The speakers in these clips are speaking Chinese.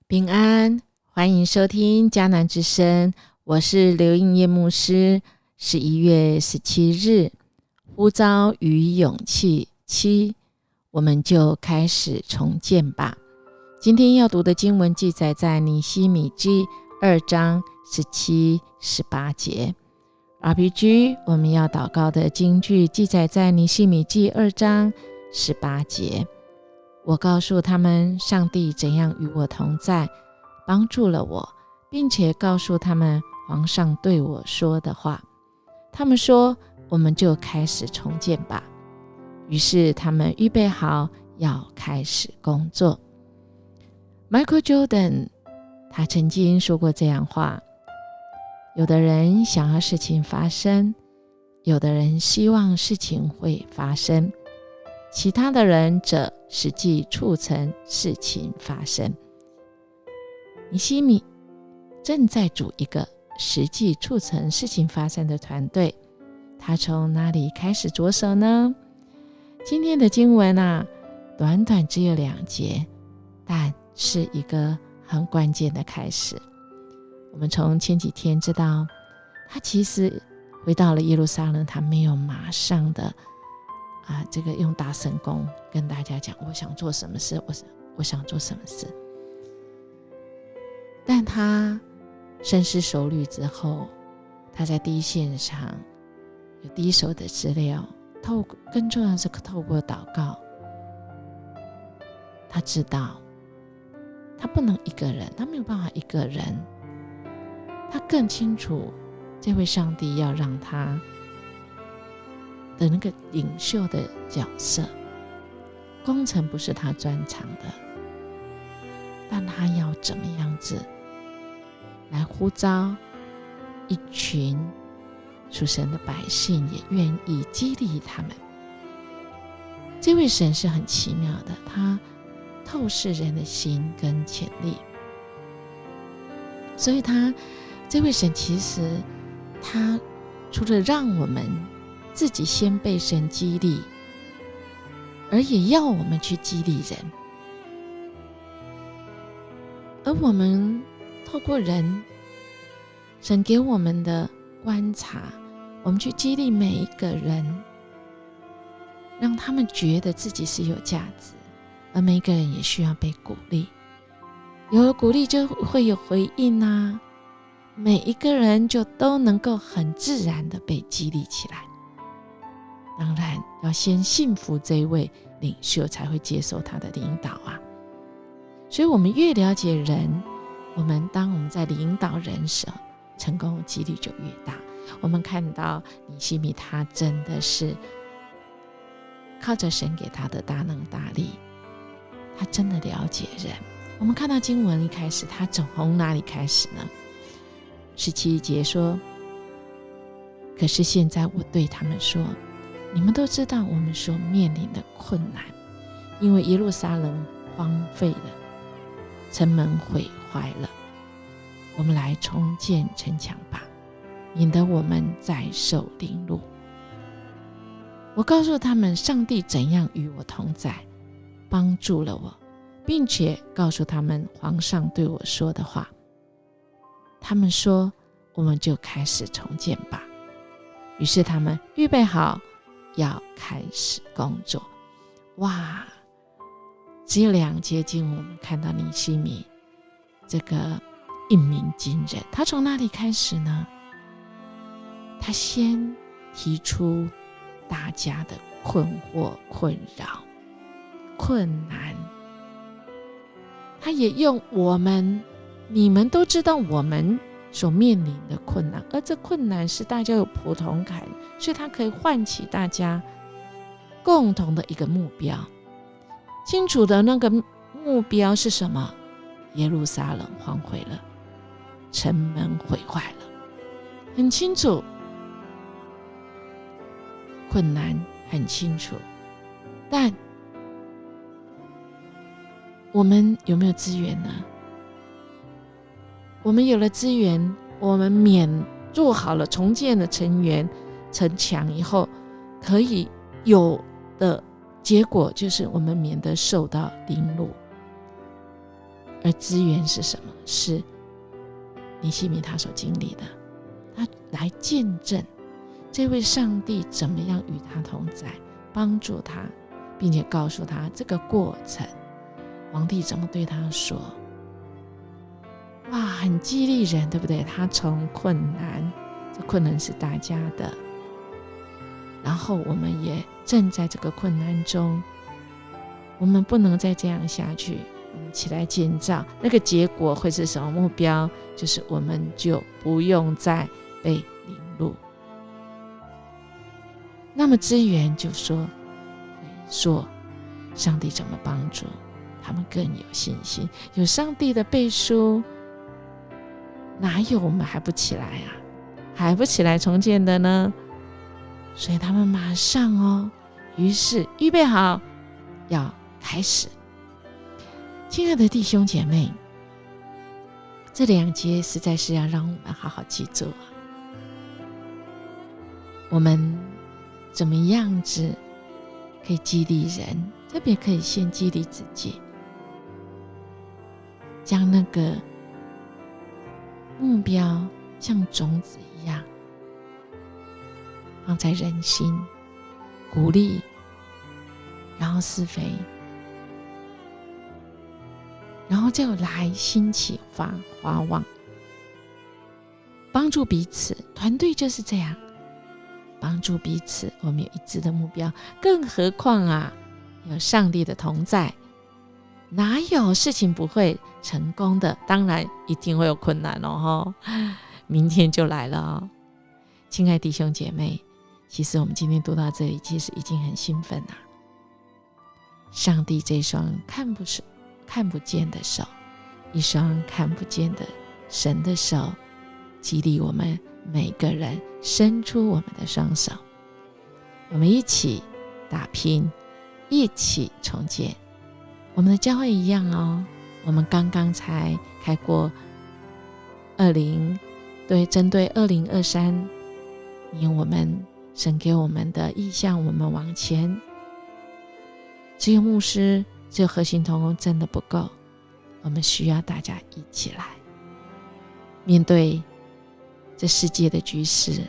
平安，欢迎收听迦南之声，我是刘应业牧师。11月17日，呼召与勇气7，我们就开始重建吧。今天要读的经文记载在尼希米记2章17、18节。RPG 我们要祷告的经句记载在尼希米记2章18节。我告诉他们上帝怎样与我同在，帮助了我，并且告诉他们皇上对我说的话。他们说，我们就开始重建吧。于是他们预备好要开始工作。 Michael Jordan 他曾经说过这样话，有的人想要事情发生，有的人希望事情会发生，其他的人则实际促成事情发生。尼希米正在组一个实际促成事情发生的团队，他从哪里开始着手呢？今天的经文短短只有2节，但是一个很关键的开始。我们从前几天知道，他其实回到了耶路撒冷，他没有马上的这个用大神功跟大家讲我想做什么事，我想做什么事。但他深思熟虑之后，他在第一线上有第一手的资料，更重要的是透过祷告，他知道他不能一个人，他没有办法一个人，他更清楚这位上帝要让他的那个领袖的角色，工程不是他专长的，但他要怎么样子来呼召一群属神的百姓，也愿意激励他们。这位神是很奇妙的，他透视人的心跟潜力，所以这位神其实他除了让我们自己先被神激励，而也要我们去激励人，而我们透过人神给我们的观察，我们去激励每一个人，让他们觉得自己是有价值，而每一个人也需要被鼓励，有了鼓励就会有回应每一个人就都能够很自然的被激励起来。当然要先信服这一位领袖，才会接受他的领导所以我们越了解人，当我们在领导人时，成功的几率就越大。我们看到尼希米他真的是靠着神给他的大能大力，他真的了解人。我们看到经文一开始，他从哪里开始呢？17节说，可是现在我对他们说，你们都知道我们所面临的困难，因为耶路撒冷荒废了，城门毁坏了，我们来重建城墙吧，免得我们再受凌辱。我告诉他们上帝怎样与我同在，帮助了我，并且告诉他们皇上对我说的话。他们说，我们就开始重建吧。于是他们预备好要开始工作。哇，只有2节经文，我们看到尼希米这个一鸣惊人。他从哪里开始呢？他先提出大家的困惑、困扰、困难，他也用你们都知道我们所面临的困难，而这困难是大家有普同感，所以他可以唤起大家共同的一个目标。清楚的那个目标是什么？耶路撒冷荒废了，城门毁坏了，很清楚，困难很清楚，但我们有没有资源呢？我们有了资源，我们做好了重建的城墙以后，可以有的结果就是我们免得受到凌辱。而资源是什么？是尼希米他所经历的，他来见证这位上帝怎么样与他同在，帮助他，并且告诉他这个过程，皇帝怎么对他说。哇，很激励人，对不对？他从困难，这困难是大家的，然后我们也正在这个困难中，我们不能再这样下去，我们起来建造，那个结果会是什么目标？就是我们就不用再被凌辱。那么资源就说上帝怎么帮助他们更有信心，有上帝的背书，哪有我们还不起来啊？还不起来重建的呢？所以他们马上于是预备好要开始。亲爱的弟兄姐妹，这2节实在是要让我们好好记住啊。我们怎么样子可以激励人，特别可以先激励自己，将那个目标像种子一样放在人心，鼓励，然后施肥，然后就来兴起花旺，帮助彼此。团队就是这样，帮助彼此，我们有一致的目标。更何况啊，有上帝的同在，哪有事情不会成功的？当然一定会有困难明天就来了亲爱弟兄姐妹，其实我们今天读到这里，其实已经很兴奋了。上帝这双看不见的手，一双看不见的神的手，激励我们每个人伸出我们的双手，我们一起打拼，一起重建。我们的教会一样我们刚刚才开过针对2023年我们神给我们的意向，我们往前。只有牧师，只有核心同工真的不够，我们需要大家一起来面对这世界的局势，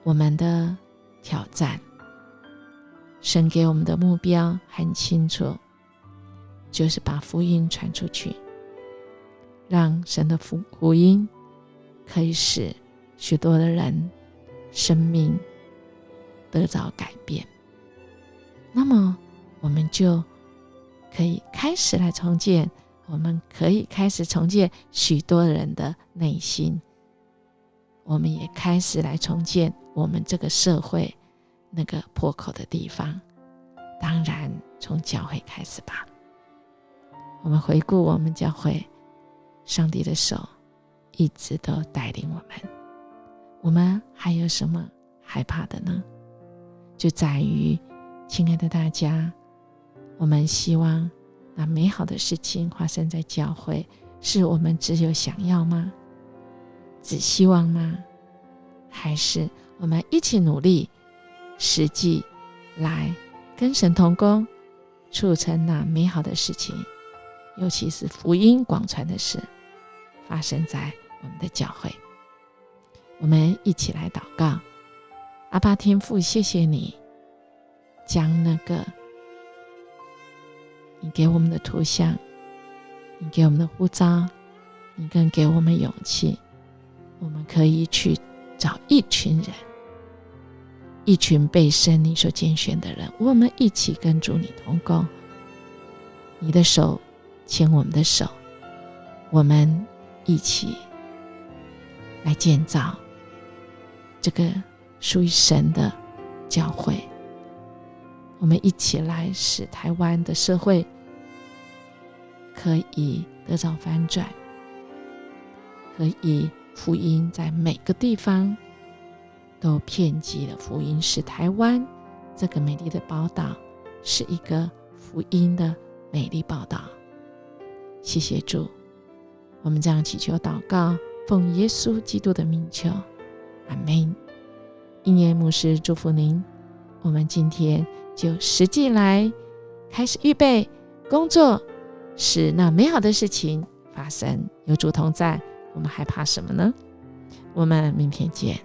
我们的挑战。神给我们的目标很清楚，就是把福音传出去，让神的福音可以使许多的人生命得着改变。那么我们就可以开始来重建，我们可以开始重建许多人的内心，我们也开始来重建我们这个社会那个破口的地方。当然从教会开始吧。我们回顾我们教会，上帝的手一直都带领我们还有什么害怕的呢？就在于亲爱的大家，我们希望那美好的事情发生在教会，是我们只有想要吗？只希望吗？还是我们一起努力，实际来跟神同工，促成那美好的事情，尤其是福音广传的事发生在我们的教会。我们一起来祷告。阿爸天父，谢谢你将那个你给我们的图像，你给我们的呼召，你更给我们勇气，我们可以去找一群人，一群被神你所拣选的人，我们一起跟主你同工，你的手牵我们的手，我们一起来建造这个属于神的教会。我们一起来使台湾的社会可以得到翻转，可以福音在每个地方都遍及了福音，使台湾这个美丽的宝岛是一个福音的美丽宝岛。谢谢主，我们这样祈求祷告，奉耶稣基督的名求，阿们。英年牧师祝福您，我们今天就实际来开始预备工作，使那美好的事情发生。有主同在，我们还怕什么呢？我们明天见。